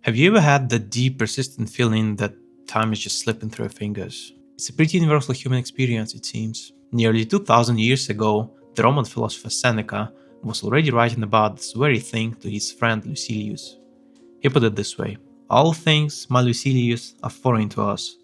Have you ever had that deep, persistent feeling that time is just slipping through your fingers? It's a pretty universal human experience, it seems. Nearly 2000 years ago, the Roman philosopher Seneca was already writing about this very thing to his friend Lucilius. He put it this way: all things, my Lucilius, are foreign to us.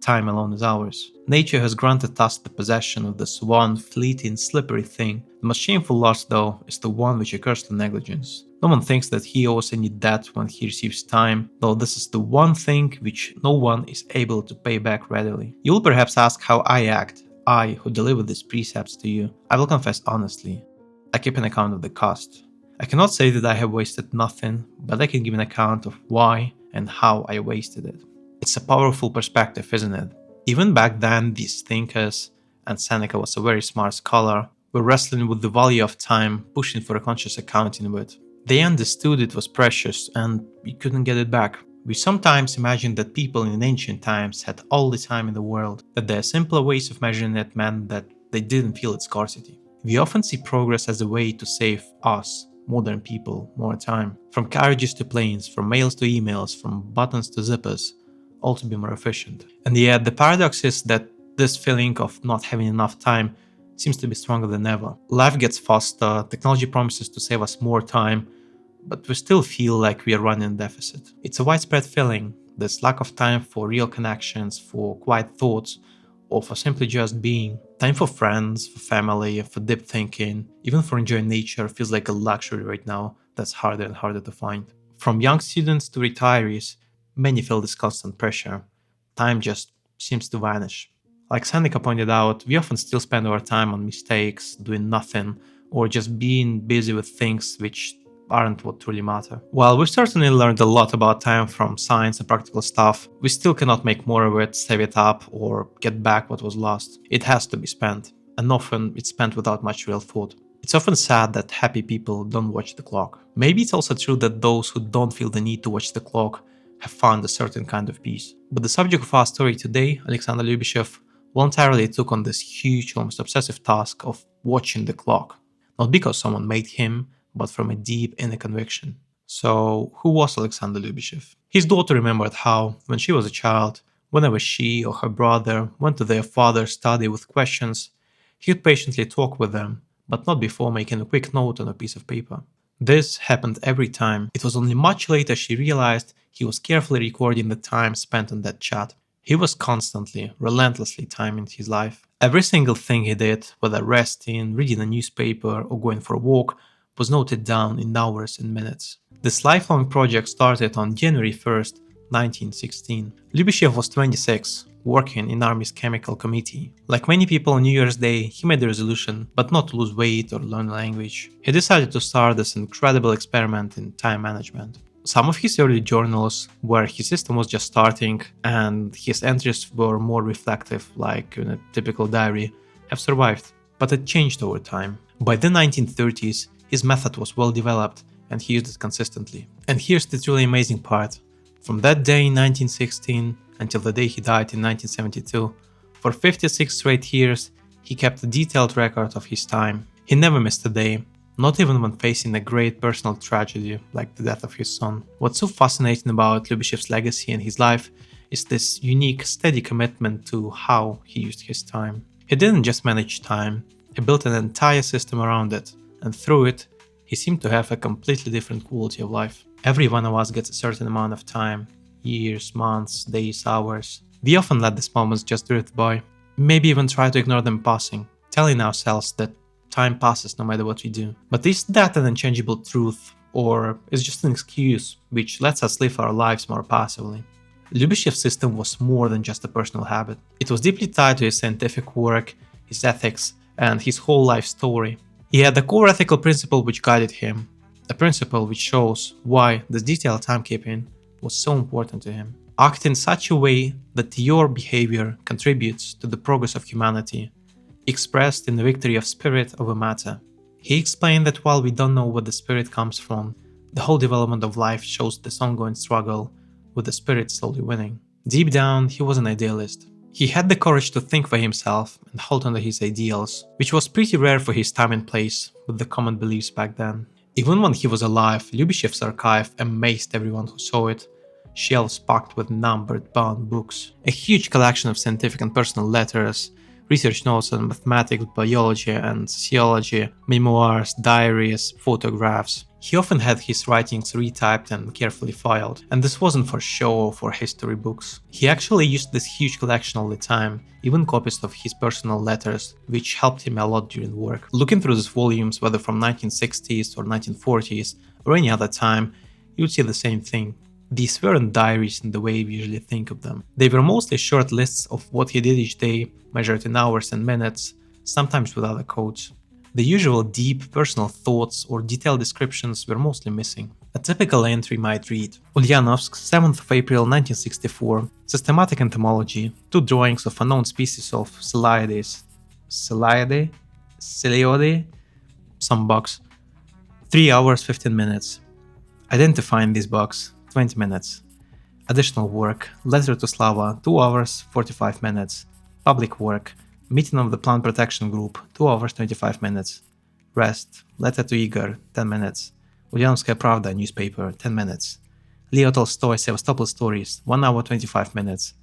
Time alone is ours. Nature has granted us the possession of this one fleeting, slippery thing. The most shameful loss, though, is the one which occurs through negligence. No one thinks that he owes any debt when he receives time, though this is the one thing which no one is able to pay back readily. You will perhaps ask how I act, I who deliver these precepts to you. I will confess honestly, I keep an account of the cost. I cannot say that I have wasted nothing, but I can give an account of why and how I wasted it. It's a powerful perspective, isn't it? Even back then, these thinkers, and Seneca was a very smart scholar, were wrestling with the value of time, pushing for a conscious accounting of it. They understood it was precious and we couldn't get it back. We sometimes imagine that people in ancient times had all the time in the world, that their simpler ways of measuring it meant that they didn't feel its scarcity. We often see progress as a way to save us, modern people, more time. From carriages to planes, from mails to emails, from buttons to zippers, all to be more efficient. And yet, the paradox is that this feeling of not having enough time seems to be stronger than ever. Life gets faster, technology promises to save us more time, but we still feel like we are running a deficit. It's a widespread feeling, this lack of time for real connections, for quiet thoughts, or for simply just being. Time for friends, for family, for deep thinking, even for enjoying nature feels like a luxury right now that's harder and harder to find. From young students to retirees, many feel this constant pressure. Time just seems to vanish. Like Seneca pointed out, we often still spend our time on mistakes, doing nothing, or just being busy with things which aren't what truly matter. While we've certainly learned a lot about time from science and practical stuff, we still cannot make more of it, save it up, or get back what was lost. It has to be spent, and often it's spent without much real thought. It's often sad that happy people don't watch the clock. Maybe it's also true that those who don't feel the need to watch the clock have found a certain kind of peace. But the subject of our story today, Alexander Lyubishchev, voluntarily took on this huge, almost obsessive task of watching the clock. Not because someone made him, but from a deep inner conviction. So, who was Alexander Lyubishchev? His daughter remembered how, when she was a child, whenever she or her brother went to their father's study with questions, he would patiently talk with them, but not before making a quick note on a piece of paper. This happened every time. It was only much later she realized he was carefully recording the time spent on that chat. He was constantly, relentlessly timing his life. Every single thing he did, whether resting, reading a newspaper, or going for a walk, was noted down in hours and minutes. This lifelong project started on January 1st, 1916. Lyubishchev was 26, working in Army's chemical committee. Like many people on New Year's Day, he made the resolution, but not to lose weight or learn a language. He decided to start this incredible experiment in time management. Some of his early journals, where his system was just starting and his entries were more reflective, like in a typical diary, have survived, but it changed over time. By the 1930s, his method was well developed and he used it consistently. And here's the truly amazing part. From that day in 1916 until the day he died in 1972, for 56 straight years, he kept a detailed record of his time. He never missed a day, not even when facing a great personal tragedy like the death of his son. What's so fascinating about Lyubishchev's legacy and his life is this unique, steady commitment to how he used his time. He didn't just manage time, he built an entire system around it, and through it, he seemed to have a completely different quality of life. Every one of us gets a certain amount of time, years, months, days, hours. We often let these moments just drift by, maybe even try to ignore them passing, telling ourselves that time passes no matter what we do. But is that an unchangeable truth, or is just an excuse which lets us live our lives more passively? Lyubishchev's system was more than just a personal habit. It was deeply tied to his scientific work, his ethics, and his whole life story. He had a core ethical principle which guided him, a principle which shows why this detailed timekeeping was so important to him. Act in such a way that your behavior contributes to the progress of humanity, expressed in the victory of spirit over matter. He explained that while we don't know where the spirit comes from, the whole development of life shows this ongoing struggle with the spirit slowly winning. Deep down, he was an idealist. He had the courage to think for himself and hold on to his ideals, which was pretty rare for his time and place with the common beliefs back then. Even when he was alive, Lyubishchev's archive amazed everyone who saw it, shelves packed with numbered bound books, a huge collection of scientific and personal letters, research notes on mathematics, biology, and sociology, memoirs, diaries, photographs. He often had his writings retyped and carefully filed, and this wasn't for show or for history books. He actually used this huge collection all the time, even copies of his personal letters, which helped him a lot during work. Looking through these volumes, whether from 1960s or 1940s or any other time, you would see the same thing. These weren't diaries in the way we usually think of them. They were mostly short lists of what he did each day, measured in hours and minutes, sometimes with other codes. The usual deep, personal thoughts or detailed descriptions were mostly missing. A typical entry might read: Ulyanovsk, 7th of April 1964, systematic entomology, 2 drawings of unknown species of Celiades, Celiode, some bugs, 3 hours 15 minutes. Identifying these bugs, 20 minutes. Additional work, letter to Slava, 2 hours 45 minutes. Public work, meeting of the plant protection group, 2 hours 25 minutes. Rest, letter to Igor, 10 minutes. Ulyanovskaya Pravda newspaper, 10 minutes. Leo Tolstoy Sevastopol stories, 1 hour 25 minutes.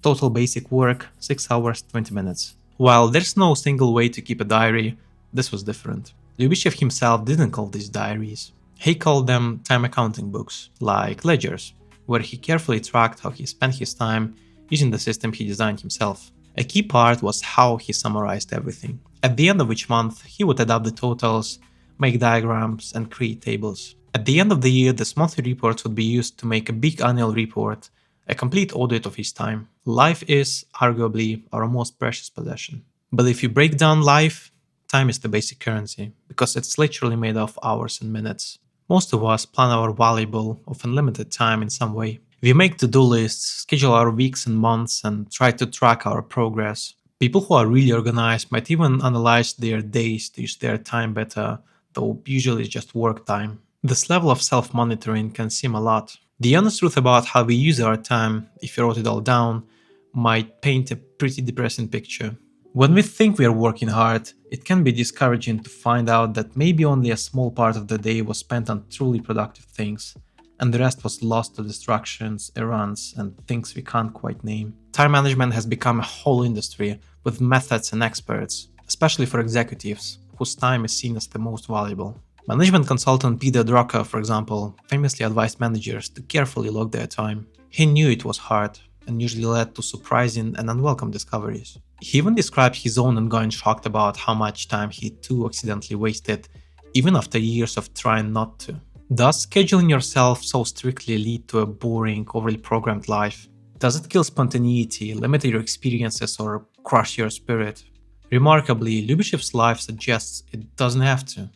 Total basic work, 6 hours 20 minutes. While there's no single way to keep a diary, this was different. Lyubishchev himself didn't call these diaries. He called them time accounting books, like ledgers, where he carefully tracked how he spent his time using the system he designed himself. A key part was how he summarized everything. At the end of each month, he would add up the totals, make diagrams, and create tables. At the end of the year, these monthly reports would be used to make a big annual report, a complete audit of his time. Life is, arguably, our most precious possession. But if you break down life, time is the basic currency, because it's literally made of hours and minutes. Most of us plan our valuable, often limited time in some way. We make to-do lists, schedule our weeks and months, and try to track our progress. People who are really organized might even analyze their days to use their time better, though usually it's just work time. This level of self-monitoring can seem a lot. The honest truth about how we use our time, if you wrote it all down, might paint a pretty depressing picture. When we think we are working hard, it can be discouraging to find out that maybe only a small part of the day was spent on truly productive things, and the rest was lost to distractions, errands, and things we can't quite name. Time management has become a whole industry with methods and experts, especially for executives, whose time is seen as the most valuable. Management consultant Peter Drucker, for example, famously advised managers to carefully log their time. He knew it was hard, and usually led to surprising and unwelcome discoveries. He even described his own ongoing shock about how much time he too accidentally wasted, even after years of trying not to. Does scheduling yourself so strictly lead to a boring, overly programmed life? Does it kill spontaneity, limit your experiences, or crush your spirit? Remarkably, Lyubishchev's life suggests it doesn't have to.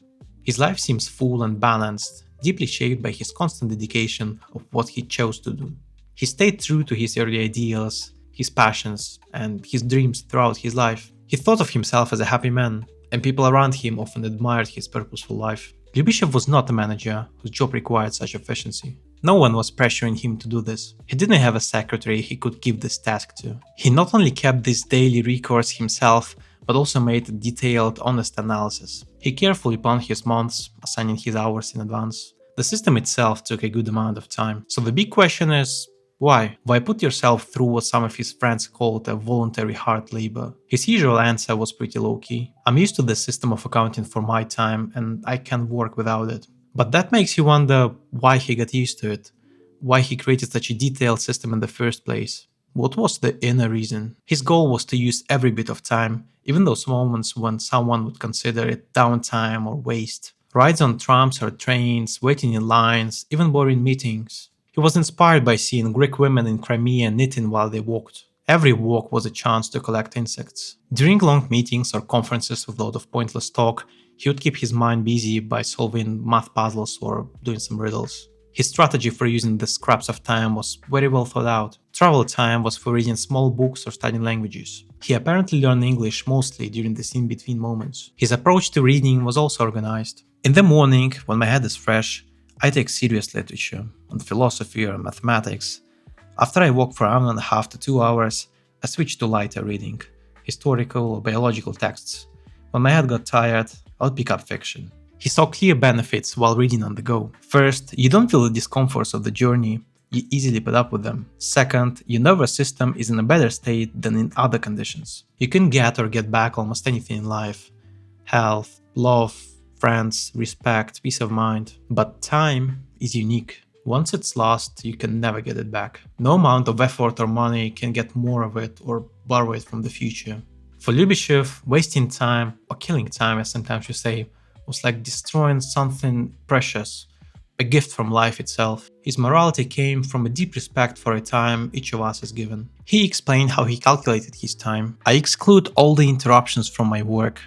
His life seems full and balanced, deeply shaped by his constant dedication of what he chose to do. He stayed true to his early ideals, his passions, and his dreams throughout his life. He thought of himself as a happy man, and people around him often admired his purposeful life. Lyubishchev was not a manager whose job required such efficiency. No one was pressuring him to do this. He didn't have a secretary he could give this task to. He not only kept these daily records himself, but also made a detailed, honest analysis. He carefully planned his months, assigning his hours in advance. The system itself took a good amount of time. So the big question is, why? Why put yourself through what some of his friends called a voluntary hard labor? His usual answer was pretty low-key. I'm used to the system of accounting for my time, and I can work without it. But that makes you wonder why he got used to it, why he created such a detailed system in the first place. What was the inner reason? His goal was to use every bit of time, even those moments when someone would consider it downtime or waste. Rides on trams or trains, waiting in lines, even boring meetings. He was inspired by seeing Greek women in Crimea knitting while they walked. Every walk was a chance to collect insects. During long meetings or conferences with a lot of pointless talk, he would keep his mind busy by solving math puzzles or doing some riddles. His strategy for using the scraps of time was very well thought out. Travel time was for reading small books or studying languages. He apparently learned English mostly during these in-between moments. His approach to reading was also organized. In the morning, when my head is fresh, I take serious literature, on philosophy or mathematics. After I walk for 1.5 to 2 hours, I switch to lighter reading, historical or biological texts. When my head got tired, I would pick up fiction. He saw clear benefits while reading on the go. First, you don't feel the discomforts of the journey. you easily put up with them. Second, your nervous system is in a better state than in other conditions. You can get or get back almost anything in life: health, love, friends, respect, peace of mind. But time is unique. Once it's lost, you can never get it back. No amount of effort or money can get more of it or borrow it from the future. For Lyubishchev, wasting time, or killing time as sometimes you say, was like destroying something precious, a gift from life itself. His morality came from a deep respect for a time each of us is given. He explained how he calculated his time. I exclude all the interruptions from my work.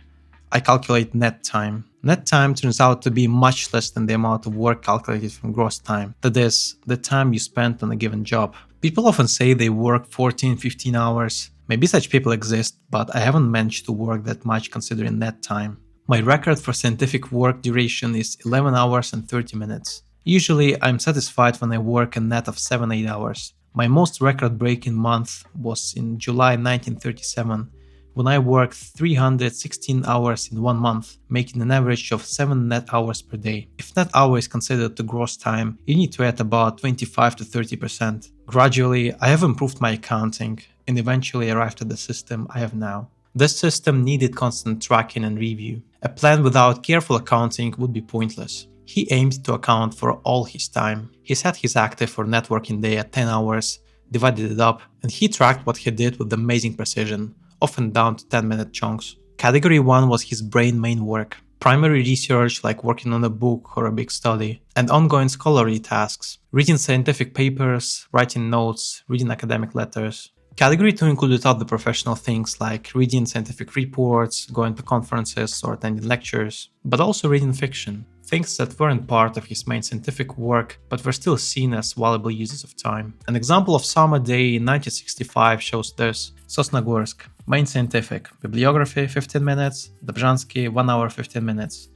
I calculate net time. Net time turns out to be much less than the amount of work calculated from gross time. That is, the time you spent on a given job. People often say they work 14-15 hours. Maybe such people exist, but I haven't managed to work that much considering net time. My record for scientific work duration is 11 hours and 30 minutes. Usually, I'm satisfied when I work a net of 7-8 hours. My most record-breaking month was in July 1937, when I worked 316 hours in 1 month, making an average of 7 net hours per day. If net hour is considered to gross time, you need to add about 25 to 30%. Gradually, I have improved my accounting and eventually arrived at the system I have now. This system needed constant tracking and review. A plan without careful accounting would be pointless. He aimed to account for all his time. He set his active or networking day at 10 hours, divided it up, and he tracked what he did with amazing precision, often down to 10-minute chunks. Category 1 was his brain main work: primary research like working on a book or a big study, and ongoing scholarly tasks, reading scientific papers, writing notes, reading academic letters. Category 2 included other professional things like reading scientific reports, going to conferences or attending lectures, but also reading fiction, things that weren't part of his main scientific work but were still seen as valuable uses of time. An example of summer day in 1965 shows this: Sosnogorsk, main scientific, bibliography 15 minutes, Dobzhansky 1 hour 15 minutes,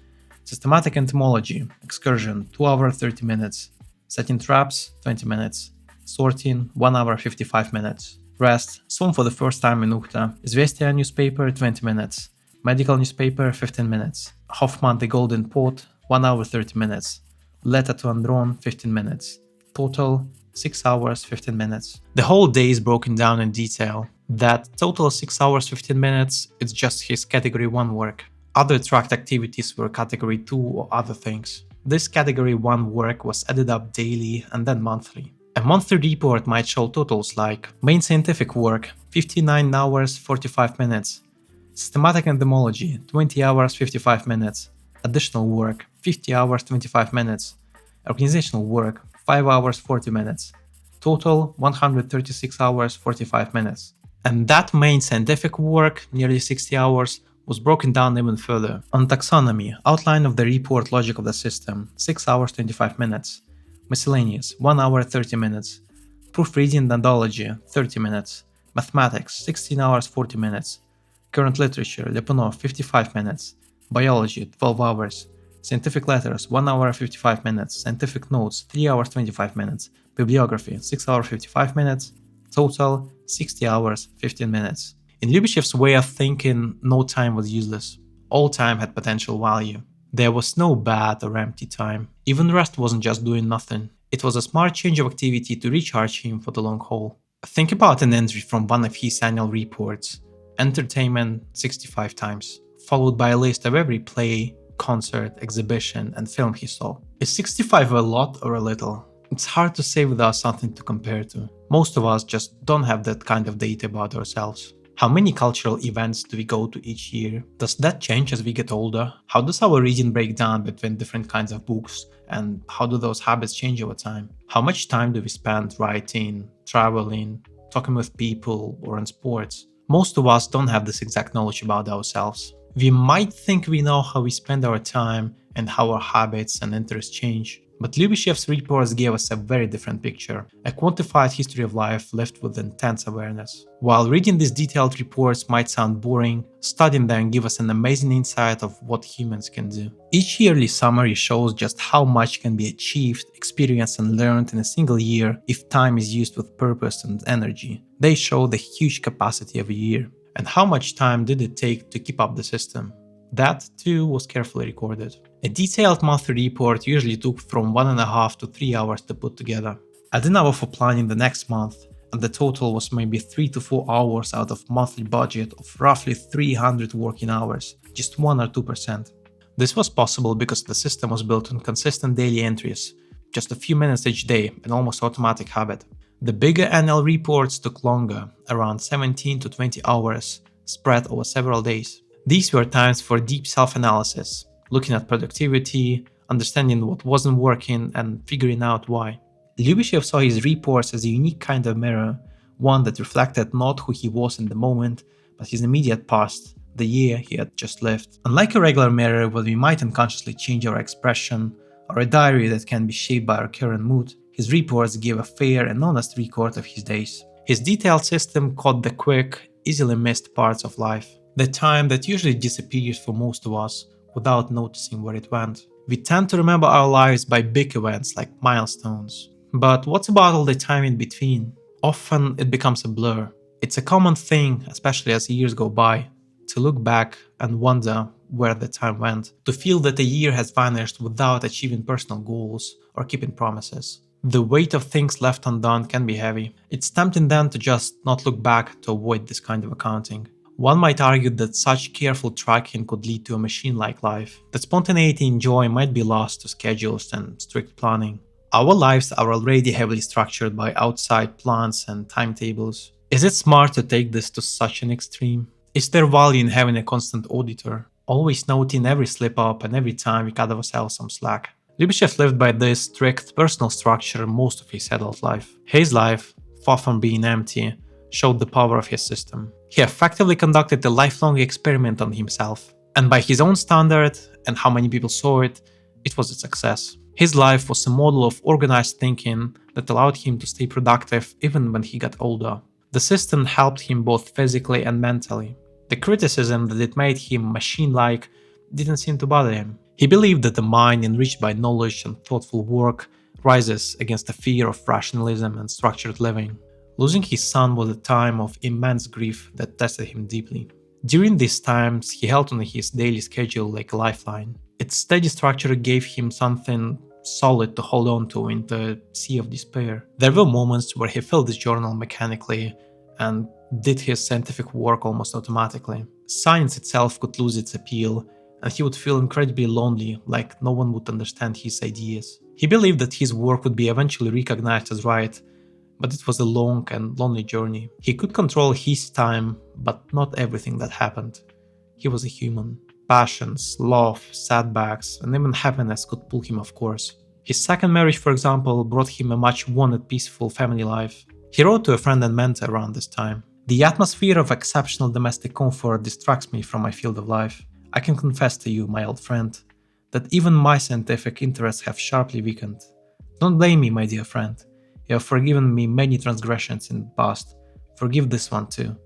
systematic entomology, excursion 2 hour 30 minutes, setting traps 20 minutes, sorting 1 hour 55 minutes. Rest, swim for the first time in Ukhta, Izvestia newspaper 20 minutes, medical newspaper 15 minutes, Hoffman the Golden Pot 1 hour 30 minutes, letter to Andron 15 minutes, total 6 hours 15 minutes. The whole day is broken down in detail. That total 6 hours 15 minutes is just his category 1 work. Other tracked activities were category 2 or other things. This category 1 work was added up daily and then monthly. A monthly report might show totals like main scientific work 59 hours 45 minutes, systematic entomology 20 hours 55 minutes, additional work 50 hours 25 minutes, organizational work 5 hours 40 minutes, total 136 hours 45 minutes. And that main scientific work, nearly 60 hours, was broken down even further. On taxonomy, outline of the report, logic of the system 6 hours 25 minutes, miscellaneous 1 hour 30 minutes, proofreading and ontology 30 minutes, mathematics 16 hours 40 minutes, current literature Lyapunov 55 minutes, biology 12 hours, scientific letters 1 hour 55 minutes, scientific notes 3 hours 25 minutes, bibliography 6 hours 55 minutes, total 60 hours 15 minutes. In Lyubishchev's way of thinking, no time was useless. All time had potential value. There was no bad or empty time. Even rest wasn't just doing nothing. It was a smart change of activity to recharge him for the long haul. Think about an entry from one of his annual reports: entertainment 65 times, followed by a list of every play, concert, exhibition, and film he saw. Is 65 a lot or a little? It's hard to say without something to compare to. Most of us just don't have that kind of data about ourselves. How many cultural events do we go to each year? Does that change as we get older? How does our reading break down between different kinds of books? And how do those habits change over time? How much time do we spend writing, traveling, talking with people, or on sports? Most of us don't have this exact knowledge about ourselves. We might think we know how we spend our time and how our habits and interests change. But Lyubishchev's reports gave us a very different picture, a quantified history of life lived with intense awareness. While reading these detailed reports might sound boring, studying them give us an amazing insight of what humans can do. Each yearly summary shows just how much can be achieved, experienced, and learned in a single year if time is used with purpose and energy. They show the huge capacity of a year. And how much time did it take to keep up the system? That, too, was carefully recorded. A detailed monthly report usually took from 1.5 to 3 hours to put together. Add an hour for planning the next month, and the total was maybe 3 to 4 hours out of monthly budget of roughly 300 working hours, just 1 or 2%. This was possible because the system was built on consistent daily entries, just a few minutes each day, an almost automatic habit. The bigger annual reports took longer, around 17 to 20 hours, spread over several days. These were times for deep self-analysis, looking at productivity, understanding what wasn't working, and figuring out why. Lyubishchev saw his reports as a unique kind of mirror, one that reflected not who he was in the moment, but his immediate past, the year he had just lived. Unlike a regular mirror where we might unconsciously change our expression, or a diary that can be shaped by our current mood, his reports give a fair and honest record of his days. His detailed system caught the quick, easily missed parts of life, the time that usually disappears for most of us without noticing where it went. We tend to remember our lives by big events like milestones. But what's about all the time in between? Often it becomes a blur. It's a common thing, especially as years go by, to look back and wonder where the time went, to feel that a year has vanished without achieving personal goals or keeping promises. The weight of things left undone can be heavy. It's tempting then to just not look back to avoid this kind of accounting. One might argue that such careful tracking could lead to a machine-like life, that spontaneity and joy might be lost to schedules and strict planning. Our lives are already heavily structured by outside plans and timetables. Is it smart to take this to such an extreme? Is there value in having a constant auditor, always noting every slip-up and every time we cut ourselves some slack? Lyubishchev lived by this strict personal structure most of his adult life. His life, far from being empty, showed the power of his system. He effectively conducted a lifelong experiment on himself, and by his own standard and how many people saw it, it was a success. His life was a model of organized thinking that allowed him to stay productive even when he got older. The system helped him both physically and mentally. The criticism that it made him machine-like didn't seem to bother him. He believed that the mind enriched by knowledge and thoughtful work rises against the fear of rationalism and structured living. Losing his son was a time of immense grief that tested him deeply. During these times, he held on his daily schedule like a lifeline. Its steady structure gave him something solid to hold on to in the sea of despair. There were moments where he filled his journal mechanically and did his scientific work almost automatically. Science itself could lose its appeal, and he would feel incredibly lonely, like no one would understand his ideas. He believed that his work would be eventually recognized as right, but it was a long and lonely journey. He could control his time, but not everything that happened. He was a human. Passions, love, setbacks, and even happiness could pull him off course. His second marriage, for example, brought him a much wanted peaceful family life. He wrote to a friend and mentor around this time. The atmosphere of exceptional domestic comfort distracts me from my field of life. I can confess to you, my old friend, that even my scientific interests have sharply weakened. Don't blame me, my dear friend. You have forgiven me many transgressions in the past. Forgive this one too.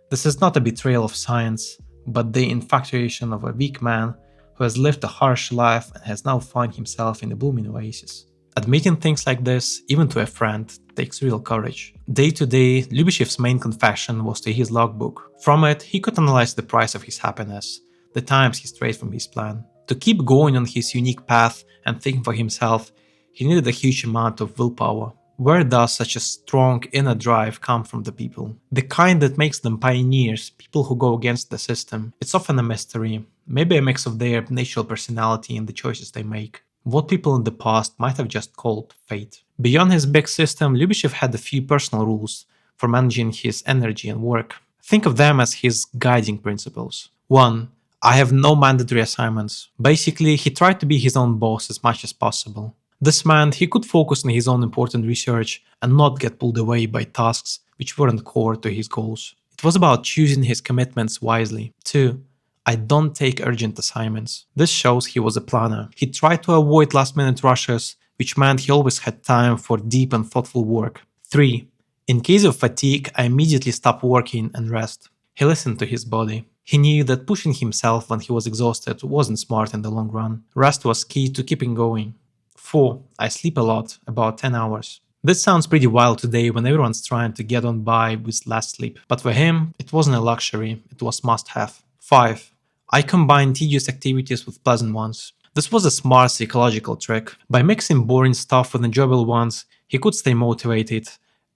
This is not a betrayal of science, but the infatuation of a weak man who has lived a harsh life and has now found himself in a blooming oasis. Admitting things like this, even to a friend, takes real courage. Day to day, Lyubishchev's main confession was to his logbook. From it, he could analyze the price of his happiness, the times he strayed from his plan. To keep going on his unique path and thinking for himself, he needed a huge amount of willpower. Where does such a strong inner drive come from the people? The kind that makes them pioneers, people who go against the system. It's often a mystery, maybe a mix of their natural personality and the choices they make. What people in the past might have just called fate. Beyond his big system, Lyubishchev had a few personal rules for managing his energy and work. Think of them as his guiding principles. 1. I have no mandatory assignments. Basically, he tried to be his own boss as much as possible. This meant he could focus on his own important research and not get pulled away by tasks which weren't core to his goals. It was about choosing his commitments wisely. 2. I don't take urgent assignments. This shows he was a planner. He tried to avoid last-minute rushes, which meant he always had time for deep and thoughtful work. 3. In case of fatigue, I immediately stopped working and rest. He listened to his body. He knew that pushing himself when he was exhausted wasn't smart in the long run. Rest was key to keeping going. 4. I sleep a lot, about 10 hours. This sounds pretty wild today when everyone's trying to get on by with less sleep, but for him, it wasn't a luxury, it was must-have. 5. I combine tedious activities with pleasant ones. This was a smart psychological trick. By mixing boring stuff with enjoyable ones, he could stay motivated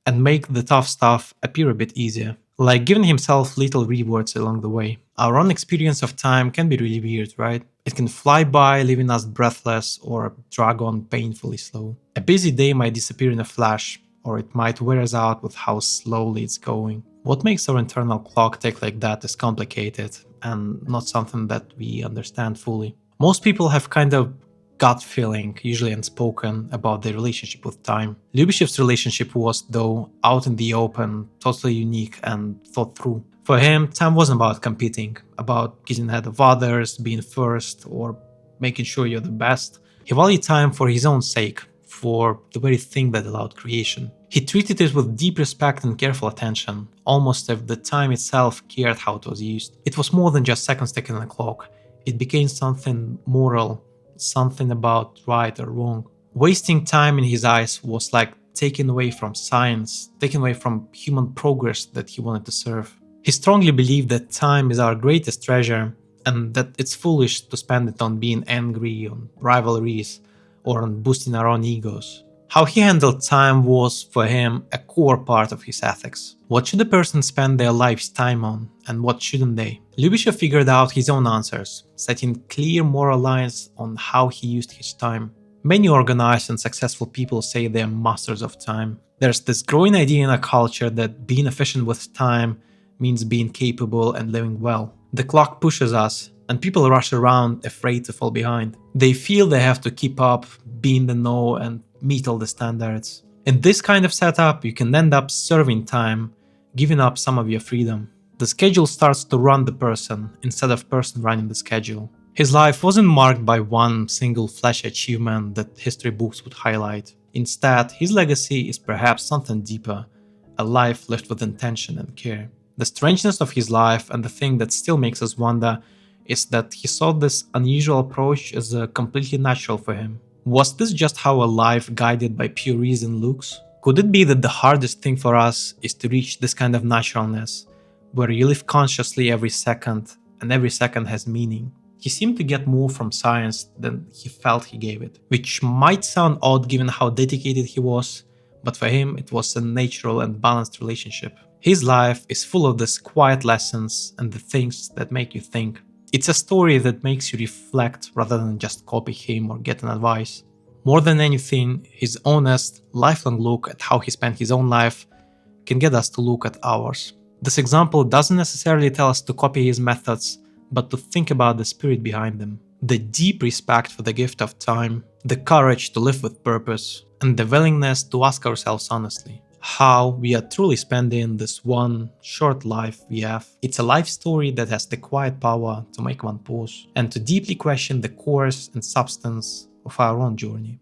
and make the tough stuff appear a bit easier, like giving himself little rewards along the way. Our own experience of time can be really weird, right? It can fly by, leaving us breathless or drag on painfully slow. A busy day might disappear in a flash, or it might wear us out with how slowly it's going. What makes our internal clock tick like that is complicated and not something that we understand fully. Most people have kind of gut feeling, usually unspoken, about their relationship with time. Lyubishchev's relationship was, though, out in the open, totally unique and thought through. For him, time wasn't about competing, about getting ahead of others, being first, or making sure you're the best. He valued time for his own sake, for the very thing that allowed creation. He treated it with deep respect and careful attention, almost as if the time itself cared how it was used. It was more than just seconds ticking on a clock. It became something moral, something about right or wrong. Wasting time in his eyes was like taken away from science, taken away from human progress that he wanted to serve. He strongly believed that time is our greatest treasure and that it's foolish to spend it on being angry, on rivalries, or on boosting our own egos. How he handled time was, for him, a core part of his ethics. What should a person spend their life's time on, and what shouldn't they? Lyubishchev figured out his own answers, setting clear moral lines on how he used his time. Many organized and successful people say they're masters of time. There's this growing idea in our culture that being efficient with time means being capable and living well. The clock pushes us, and people rush around afraid to fall behind. They feel they have to keep up, be in the know, and meet all the standards. In this kind of setup, you can end up serving time, giving up some of your freedom. The schedule starts to run the person instead of person running the schedule. His life wasn't marked by one single flashy achievement that history books would highlight. Instead, his legacy is perhaps something deeper, a life lived with intention and care. The strangeness of his life, and the thing that still makes us wonder, is that he saw this unusual approach as completely natural for him. Was this just how a life guided by pure reason looks? Could it be that the hardest thing for us is to reach this kind of naturalness, where you live consciously every second, and every second has meaning? He seemed to get more from science than he felt he gave it, which might sound odd given how dedicated he was, but for him it was a natural and balanced relationship. His life is full of these quiet lessons and the things that make you think. It's a story that makes you reflect rather than just copy him or get an advice. More than anything, his honest, lifelong look at how he spent his own life can get us to look at ours. This example doesn't necessarily tell us to copy his methods, but to think about the spirit behind them. The deep respect for the gift of time, the courage to live with purpose, and the willingness to ask ourselves honestly how we are truly spending this one short life we have. It's a life story that has the quiet power to make one pause and to deeply question the course and substance of our own journey.